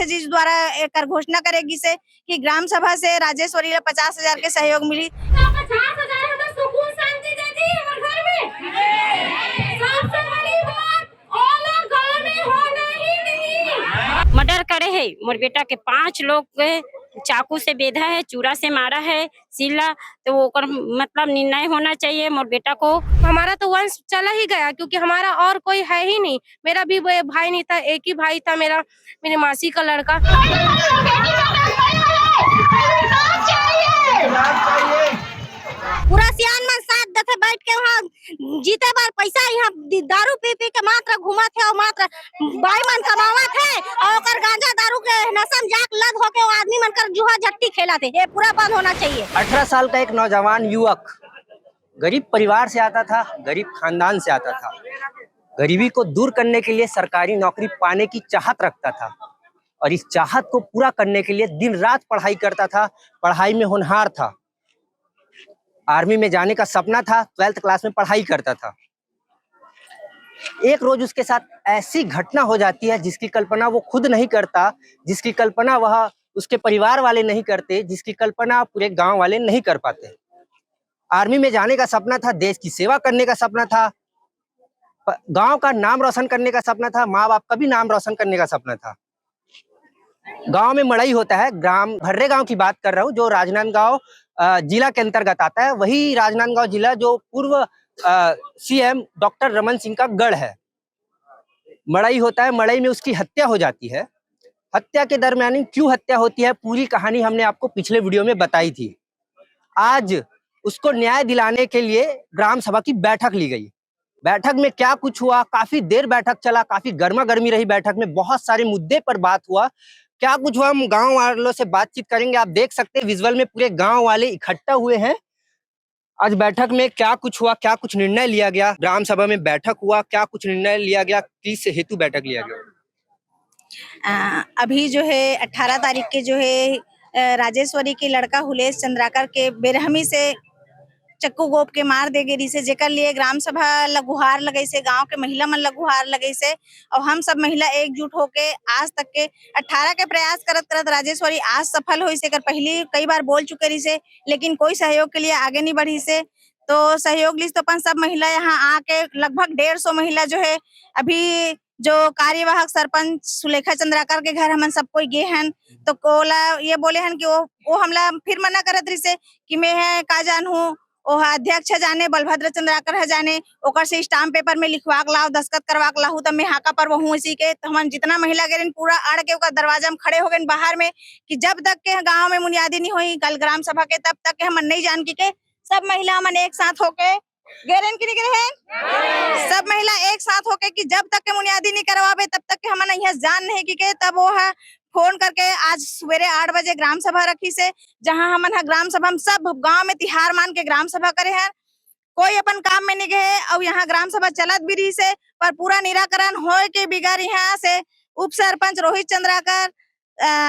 अध्यक्ष जी द्वारा एक घोषणा करेगी से कि ग्राम सभा से राजेश्वरी 50,000 के सहयोग मिली। मर्डर करे है मोर बेटा के 5 लोग के चाकू से बेधा है, चूरा से मारा है, सिला तो वो मतलब निर्णय होना चाहिए मोर बेटा को। हमारा तो वंश चला ही गया क्योंकि हमारा और कोई है ही नहीं। मेरा भी भाई नहीं था, एक ही भाई था मेरा, मेरी मासी का लड़का। पूरा सियान मन साथ दथे बैठ के वहाँ जीते बार पैसा यहाँ दारू पी पी के मात्र घुमा थे और मात्र बाई मन कमावा थे और गांजा दारू के नशा में जाक लद होके वो आदमी मन कर जुआ झट्टी खेला थे। ये पूरा बंद होना चाहिए। 18 साल का एक नौजवान युवक गरीब परिवार से आता था, गरीब खानदान से आता था। गरीबी को दूर करने के लिए सरकारी नौकरी पाने की चाहत रखता था और इस चाहत को पूरा करने के लिए दिन रात पढ़ाई करता था। पढ़ाई में होनहार था, आर्मी में जाने का सपना था, 12th क्लास में पढ़ाई करता था। एक रोज उसके साथ ऐसी घटना हो जाती है जिसकी कल्पना वो खुद नहीं करता, जिसकी कल्पना वह उसके परिवार वाले नहीं करते, जिसकी कल्पना पूरे गांव वाले नहीं कर पाते। आर्मी में जाने का सपना था, देश की सेवा करने का सपना था, गांव का नाम रोशन करने का सपना था, माँ बाप का भी नाम रोशन करने का सपना था। गांव में मड़ई होता है, ग्राम भर्रे गांव की बात कर रहा हूँ जो राजनांदगांव जिला के अंतर्गत आता है। वही राजनांदगांव जिला जो पूर्व सीएम डॉक्टर रमन सिंह का गढ़ है। मड़ई होता है, मड़ई में उसकी हत्या हो जाती है। हत्या के दरमियान क्यों हत्या होती है पूरी कहानी हमने आपको पिछले वीडियो में बताई थी। आज उसको न्याय दिलाने के लिए ग्राम सभा की बैठक ली गई। बैठक में क्या कुछ हुआ, काफी देर बैठक चला, काफी गर्मा गर्मी रही बैठक में, बहुत सारे मुद्दे पर बात हुआ। क्या कुछ हुआ हम गांव वालों से बातचीत करेंगे। आप देख सकते हैं विजुअल में पूरे गांव वाले इकट्ठा हुए हैं। आज बैठक में क्या कुछ हुआ, क्या कुछ निर्णय लिया गया, ग्राम सभा में बैठक हुआ, क्या कुछ निर्णय लिया गया, किस हेतु बैठक लिया गया। अभी जो है 18 तारीख के जो है राजेश्वरी के लड़का हुलेश चंद्राकर के बेरहमी से चक्कू गोप के मार दे गेरी से, जेकर लिए ग्राम सभा लघुहार लगई से, गांव के महिला मन लघुहार लगई से और हम सब महिला एकजुट होके आज तक के 18 के प्रयास करत करत राजेश्वरी आज सफल हुई से। कर पहली कई बार बोल चुके रही से लेकिन कोई सहयोग के लिए आगे नहीं बढ़ी से। तो सहयोग लिस्ट तो अपन सब महिला यहाँ आके लगभग 150 महिला जो है अभी जो कार्यवाहक सरपंच सुलेखा चंद्राकर के घर हमन सब कोई गे हन। तो कोला ये बोले हन कि वो हमला फिर मना करत रही से कि मैं है का जानू ओह अध्यक्ष जाने बलभद्र चंद्राकर है जाने ओकर से स्टाम्प पेपर में लिखवा के लाओ, दस्खत करवा के लाहू, तब मैं हाका पर वहूँ इसी के। तो हम जितना महिला गिरन पूरा अड़ के ओकर दरवाजा में खड़े हो गए बाहर में कि जब तक के गांव में बुनियादी नहीं हुई कल ग्राम सभा के तब तक के हम नहीं जान के सब महिला मन एक साथ होके गेरन की निकले हैं। सब महिला एक साथ होके कि जब तक के बुनियादी नहीं करवावे तब तक के हमन यहाँ जान नहीं की तब वो है फोन करके आज सवेरे 8 बजे ग्राम सभा रखी से, जहां हमन ग्राम सभा में सब गांव में तिहार मान के ग्राम सभा करे हैं। कोई अपन काम में नहीं गए और यहाँ ग्राम सभा चलत भी रही से पर पूरा निराकरण हो के बिगड़ यहाँ से उप सरपंच रोहित चंद्राकर,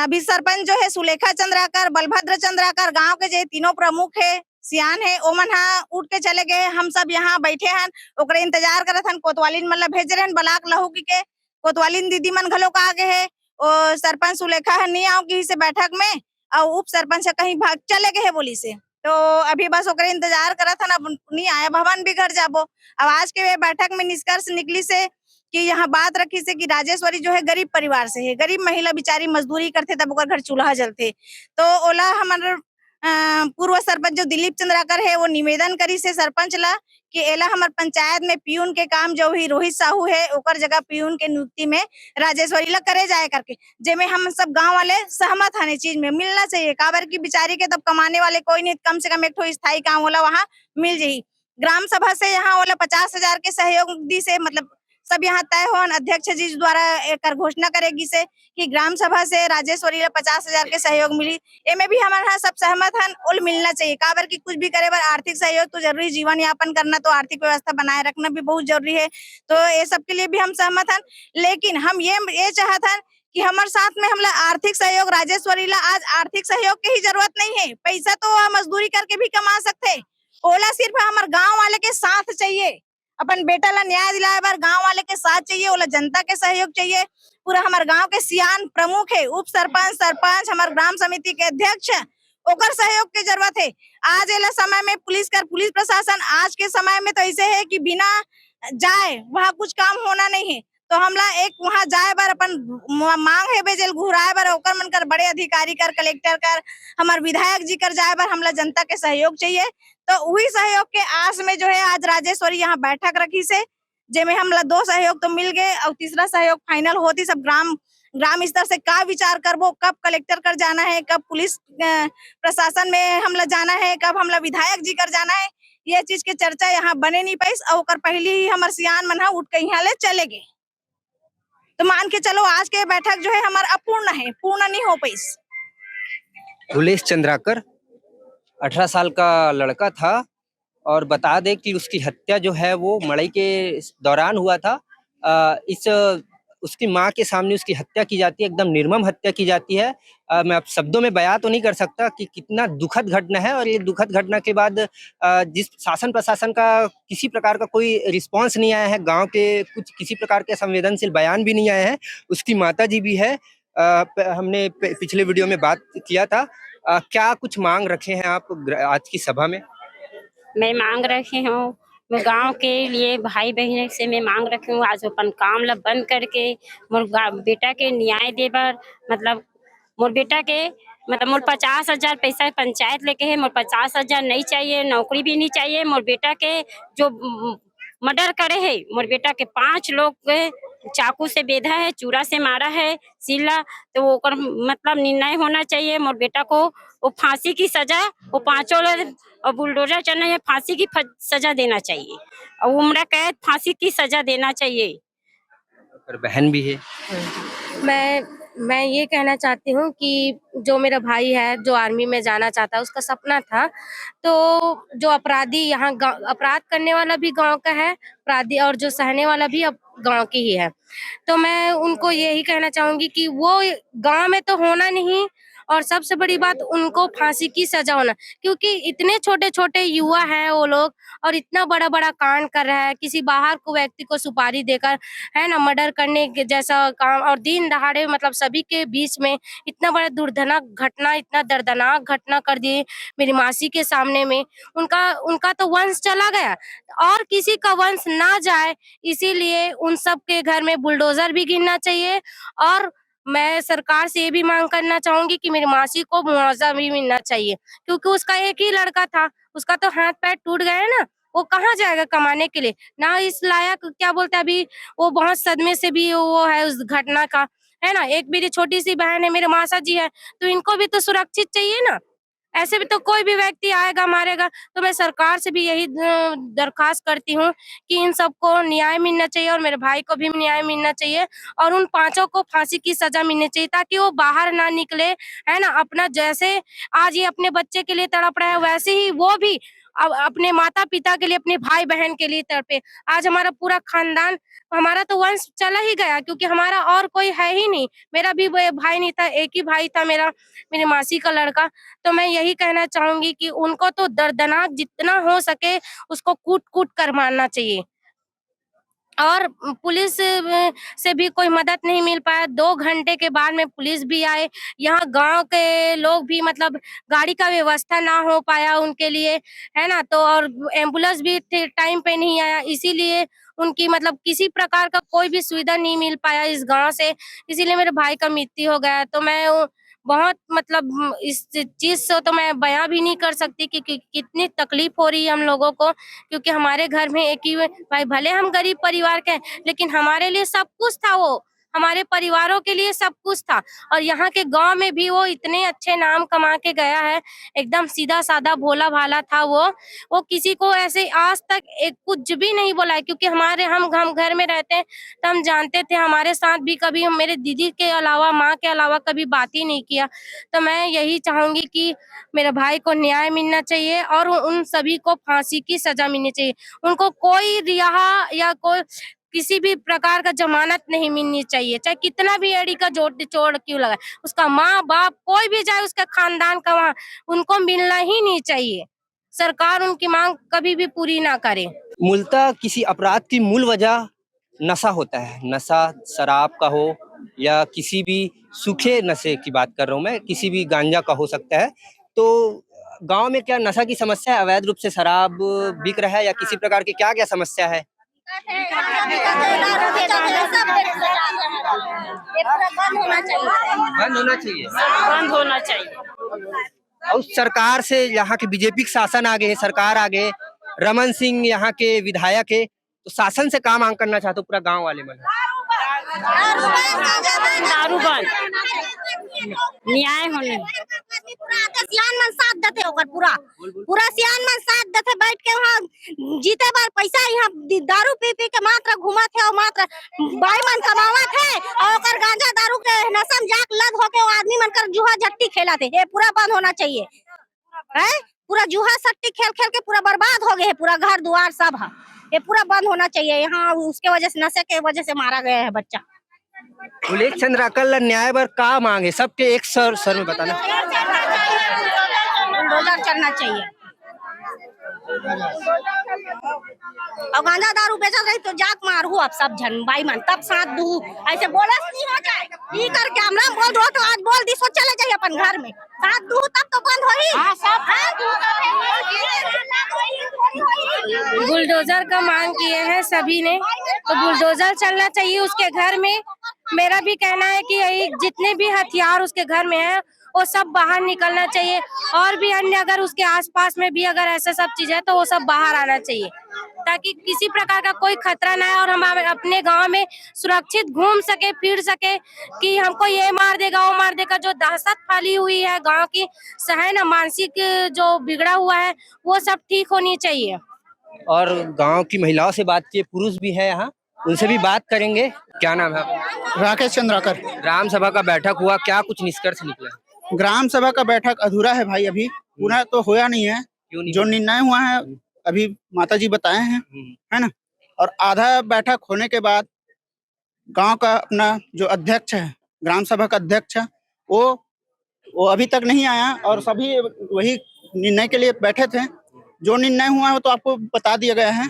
अभी सरपंच जो है सुलेखा चंद्राकर, बलभद्र चंद्राकर, गाँव के जो तीनों प्रमुख है सियान है ओमन उठ के चले गए। हम सब यहाँ बैठे हैं ओकरे इंतजार करत हन। कोतवालिन मतलब भेज रहे हैं बलाक लहू के कोतवालिन दीदी मन घलो का आगे है और सरपंच सुलेखा है नहीं आओ किसी से बैठक में और उप सरपंच कहीं भाग चले गए है बोली से। तो अभी बस ओकरे इंतजार करा था ना, नहीं आया भवन भी घर जाबो। अब आज के बैठक में निष्कर्ष निकली से कि यहाँ बात रखी से कि राजेश्वरी जो है गरीब परिवार से है, गरीब महिला बिचारी मजदूरी करते तब ओकर घर चूल्हा जलते। तो ओला हमारे पूर्व सरपंच जो दिलीप चंद्राकर है वो निवेदन करी से सरपंच ला कि एला हमार पंचायत में पियून के काम जो ही रोहित साहू है ओकर जगह पियून के नियुक्ति में राजेश्वरी ला करे जाए करके, जेमे हम सब गांव वाले सहमत हने चीज में मिलना चाहिए। काबर की बिचारी के तब कमाने वाले कोई नहीं, कम से कम एक ठो स्थायी काम वाला वहाँ मिल जाये। ग्राम सभा से यहाँ वाला 50,000 के सहयोग दी से मतलब सब यहाँ तय हो। अध्यक्ष जी द्वारा एक घोषणा करेगी से कि ग्राम सभा से राजेश्वरी 50,000 के सहयोग मिली। एमे भी हमारे सब सहमत हन, उल मिलना चाहिए। काबर की कुछ भी करे बर आर्थिक सहयोग तो जरूरी, जीवन यापन करना तो आर्थिक व्यवस्था बनाए रखना भी बहुत जरूरी है। तो ये सब के लिए भी हम सहमत हन, लेकिन हम ये चाहत हन कि हमारे साथ में हमला आर्थिक सहयोग राजेश्वरी ला आज आर्थिक सहयोग के ही जरूरत नहीं है। पैसा तो मजदूरी करके भी कमा सकते, ओला सिर्फ हमारे गाँव वाले के साथ चाहिए। अपन बेटा ला न्याय दिलाए बर गांव वाले के साथ चाहिए, ओला जनता के सहयोग चाहिए। पूरा हमारे गांव के सियान प्रमुख है, उप सरपंच, सरपंच, हमारे ग्राम समिति के अध्यक्ष, ओकर सहयोग की जरूरत है। आज एला समय में पुलिस प्रशासन आज के समय में तो ऐसे है कि बिना जाए वहाँ कुछ काम होना नहीं है। तो हमला एक वहाँ जाए बर अपन मांग है बेजल घुराए बर ओकर मन कर बड़े अधिकारी कर, कलेक्टर कर, हमारे विधायक जी कर जाए बर हमला जनता के सहयोग चाहिए। तो वही सहयोग के आस में जो है आज राजेश्वरी यहाँ बैठक रखी से, जेमे हमला 2 सहयोग तो मिल गए और तीसरा सहयोग फाइनल होती। सब ग्राम स्तर से का विचार करबो, कब कलेक्टर कर जाना है, कब पुलिस प्रशासन में हमला जाना है, कब हमला विधायक जी कर जाना है, ये चीज के चर्चा यहाँ बने नहीं पाइस। और ओकर पहले ही हमार सियान मन उठ के यहाँ ले चले गए। तो मान के चलो आज के बैठक जो है हमारा अपूर्ण है, पूर्ण नहीं हो पाइस। हुलेश चंद्राकर 18 साल का लड़का था और बता दें कि उसकी हत्या जो है वो मड़ई के दौरान हुआ था। उसकी माँ के सामने उसकी हत्या की जाती है, एकदम निर्मम हत्या की जाती है। मैं अब शब्दों में बयां तो नहीं कर सकता कि कितना दुखद घटना है। और ये दुखद घटना के बाद जिस शासन प्रशासन का किसी प्रकार का कोई रिस्पांस नहीं आया है, गांव के कुछ किसी प्रकार के संवेदनशील बयान भी नहीं आए हैं। उसकी माता जी भी है, हमने पिछले वीडियो में बात किया था। क्या कुछ मांग रखे हैं आप आज की सभा में? मैं मांग रही हूँ, मैं गांव के लिए भाई बहन से मैं मांग रखी हूँ, आज अपन काम ला बंद करके मोर बेटा के न्याय देबर, मतलब मोर बेटा के मतलब मोर 50,000 पैसा पंचायत लेके है, मोर 50,000 नहीं चाहिए, नौकरी भी नहीं चाहिए। मोर बेटा के जो मर्डर करे है, मोर बेटा के 5 लोग के चाकू से बेधा है, चूरा से मारा है सिला, तो ओकर मतलब निर्णय होना चाहिए। मोर बेटा को वो फांसी की सजा, वो 5 और बुलडोजर चलना है, फांसी की सजा देना चाहिए और उम्र कैद फांसी की सजा देना चाहिए। और बहन भी है। मैं ये कहना चाहती हूँ कि जो मेरा भाई है, जो आर्मी में जाना चाहता है, उसका सपना था। तो जो अपराधी यहाँ अपराध करने वाला भी गांव का है, अपराधी और जो सहने वाला भी अब गांव की ही है। तो मैं उनको यही कहना चाहूंगी कि वो गांव में तो होना नहीं, और सबसे बड़ी बात उनको फांसी की सजा होना, क्योंकि इतने छोटे-छोटे युवा हैं वो लोग और इतना बड़ा-बड़ा कांड कर रहा है, किसी बाहर को व्यक्ति को सुपारी देकर, है ना, मर्डर करने के जैसा काम, और दिन दहाड़े मतलब सभी के बीच में इतना बड़ा दुर्धनाक घटना, इतना दर्दनाक घटना कर दिए मेरी मासी के सामने में। उनका तो वंश चला गया और किसी का वंश ना जाए, इसीलिए उन सब के घर में बुलडोजर भी गिरना चाहिए। और मैं सरकार से ये भी मांग करना चाहूंगी कि मेरी मासी को मुआवजा भी मिलना चाहिए, क्योंकि उसका एक ही लड़का था, उसका तो हाथ पैर टूट गए ना, वो कहाँ जाएगा कमाने के लिए, ना इस लायक, क्या बोलते हैं, अभी वो बहुत सदमे से भी वो है उस घटना का, है ना। एक मेरी छोटी सी बहन है, मेरे मासा जी है, तो इनको भी तो सुरक्षित चाहिए ना। ऐसे भी तो कोई भी व्यक्ति आएगा मारेगा। तो मैं सरकार से भी यही दरखास्त करती हूँ कि इन सबको न्याय मिलना चाहिए और मेरे भाई को भी न्याय मिलना चाहिए और उन 5 को फांसी की सजा मिलनी चाहिए, ताकि वो बाहर ना निकले, है ना। अपना जैसे आज ये अपने बच्चे के लिए तड़प रहा है, वैसे ही वो भी अब अपने माता पिता के लिए, अपने भाई बहन के लिए तड़पे। आज हमारा पूरा खानदान, हमारा तो वंश चला ही गया, क्योंकि हमारा और कोई है ही नहीं। मेरा भी भाई नहीं था, एक ही भाई था मेरा, मेरी मासी का लड़का। तो मैं यही कहना चाहूंगी कि उनको तो दर्दनाक जितना हो सके उसको कूट-कूट कर मारना चाहिए। और पुलिस से भी कोई मदद नहीं मिल पाया। 2 घंटे के बाद में पुलिस भी आए। यहाँ गाँव के लोग भी मतलब गाड़ी का व्यवस्था ना हो पाया उनके लिए, है ना? तो और एम्बुलेंस भी टाइम पे नहीं आया, इसीलिए उनकी मतलब किसी प्रकार का कोई भी सुविधा नहीं मिल पाया इस गाँव से, इसीलिए मेरे भाई का मृत्यु हो गया। तो मैं बहुत मतलब इस चीज़ से तो मैं बयाँ भी नहीं कर सकती कि कितनी तकलीफ हो रही है हम लोगों को, क्योंकि हमारे घर में एक ही भाई, भले हम गरीब परिवार के हैं, लेकिन हमारे लिए सब कुछ था वो, हमारे परिवारों के लिए सब कुछ था। और यहाँ के गाँव में भी वो इतने अच्छे नाम कमा के गया है, एकदम सीधा-साधा भोला-भाला था वो। वो किसी को ऐसे आज तक एक कुछ भी नहीं बोला है, क्योंकि हम घर में रहते हैं, तो हम जानते थे, हमारे साथ भी कभी मेरे दीदी के अलावा, माँ के अलावा कभी बात ही नहीं किया। तो मैं यही चाहूँगी कि मेरे भाई को न्याय मिलना चाहिए और उन सभी को फांसी की सजा मिलनी चाहिए। उनको कोई रिहा या कोई किसी भी प्रकार का ज़मानत नहीं मिलनी चाहिए, चाहे कितना भी एड़ी का चोट क्यों लगा। उसका माँ-बाप कोई भी जाए उसके खानदान का, वहाँ उनको मिलना ही नहीं चाहिए। सरकार उनकी मांग कभी भी पूरी ना करे। मूलतः किसी अपराध की मूल वजह नशा होता है। नशा शराब का हो या किसी भी सूखे नशे की बात कर रहा हूँ मैं, किसी भी गांजा का हो सकता है। तो गांव में क्या नशा की समस्या है? अवैध रूप से शराब बिक रहा है या किसी प्रकार की क्या क्या समस्या है? बंद होना चाहिए। बंद होना चाहिए। और सरकार से, यहाँ के बीजेपी के शासन आ गए, सरकार आ गए, रमन सिंह यहाँ के विधायक है, तो शासन से काम मांग करना चाहते हो पूरा गांव वाले मन? दारू बंद, न्याय होने। सियान मन साथ देते होकर पूरा सियान मन साथ देते, बैठ के वहाँ जीते बार पैसा यहाँ दारू पी पी के मात्र घुमत है और मात्र बाई मन कमावत है और ओकर गांजा दारू के नशा में जाक लद होके वो आदमी मन कर जुआ झट्टी खेलाते। ये पूरा बंद होना चाहिए है। पूरा जुआ सट्टी खेल खेल के पूरा बर्बाद हो गए है, पूरा घर द्वार सब है। ये पूरा बंद होना चाहिए। यहाँ उसके वजह से, नशे के वजह से मारा गया है बच्चा। बुलेट चंद्राकर न्याय बर का मांगे? सबके एक सर में बताना। बुलडोजर चलना चाहिए और गांजा दारू बेचत रही तो जाक मारू अब सब झन बाई मन, तब साथ दू ऐसे बोले नहीं हो जाए। ई करके हमरा बोल दो तो आज बोल दी सो चले जाइए अपन घर में, साथ दू तब तो बंद होई। हां सब बुलडोजर का मांग किए हैं सभी ने, तो बुलडोजर चलना चाहिए उसके घर में। मेरा भी कहना है कि यही जितने भी हथियार उसके घर में है वो सब बाहर निकलना चाहिए, और भी अन्य अगर उसके आसपास में भी अगर ऐसा सब चीज है तो वो सब बाहर आना चाहिए, ताकि किसी प्रकार का कोई खतरा ना है और हम अपने गांव में सुरक्षित घूम सके फिर सके। कि हमको ये मार देगा वो मार देगा, जो दहशत फैली हुई है गांव की है ना, मानसिक जो बिगड़ा हुआ है वो सब ठीक होनी चाहिए। और गांव की महिलाओं से बात किए, पुरुष भी है यहाँ, उनसे भी बात करेंगे। क्या नाम है आपका? राकेश चंद्राकर। ग्राम सभा का बैठक हुआ, क्या कुछ निष्कर्ष निकला? ग्राम सभा का बैठक अधूरा है भाई, अभी पूरा तो होया नहीं है। क्यों नहीं? जो निर्णय हुआ है अभी माता जी बताए हैं, है ना। और आधा बैठक होने के बाद गांव का अपना जो अध्यक्ष है, ग्राम सभा का अध्यक्ष है, वो अभी तक नहीं आया और सभी वही निर्णय के लिए बैठे थे। जो निर्णय हुआ है वो तो आपको बता दिया गया है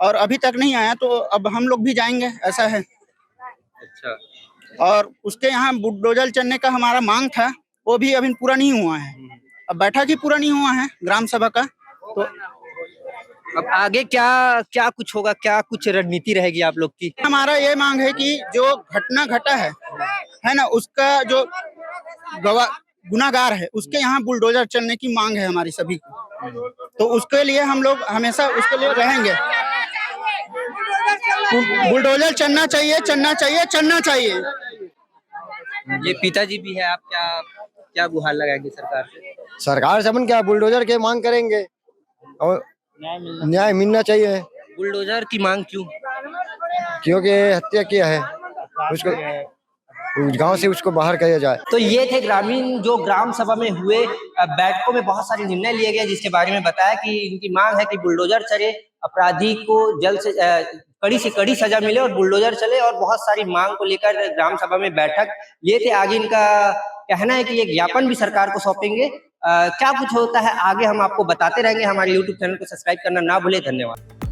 और अभी तक नहीं आया, तो अब हम लोग भी जाएंगे, ऐसा है। अच्छा। और उसके यहाँ बुलडोजर चलने का हमारा मांग था, वो भी अभी पूरा नहीं हुआ है। अब बैठक ही पूरा नहीं हुआ है ग्राम सभा का, तो अब आगे क्या क्या कुछ होगा? क्या कुछ रणनीति रहेगी आप लोग की? हमारा ये मांग है कि जो घटना घटा है ना, उसका जो गुनाहगार है उसके यहाँ बुलडोजर चलने की मांग है हमारी सभी को। तो उसके लिए हम लोग हमेशा उसके लिए रहेंगे। बुलडोजर चलना चाहिए, चलना चाहिए, चलना चाहिए। ये पिताजी भी है, आप क्या गुहार लगाएंगे सरकार से? सरकार से अपन क्या बुलडोजर के मांग करेंगे और न्याय मिलना चाहिए। बुलडोजर की मांग क्यों? क्योंकि हत्या किया है उसको, उस गांव से उसको बाहर किया जाए। तो ये थे ग्रामीण जो ग्राम सभा में हुए बैठकों में बहुत सारे निर्णय लिए गए, जिसके बारे में बताया कि इनकी मांग है कि बुलडोजर चले, अपराधी को जल्द से कड़ी से कड़ी सजा मिले और बुलडोजर चले, और बहुत सारी मांग को लेकर ग्राम सभा में बैठक ये थे। आगे इनका कहना है कि ये ज्ञापन भी सरकार को सौंपेंगे। क्या कुछ होता है आगे हम आपको बताते रहेंगे। हमारे YouTube चैनल को सब्सक्राइब करना ना भूले। धन्यवाद।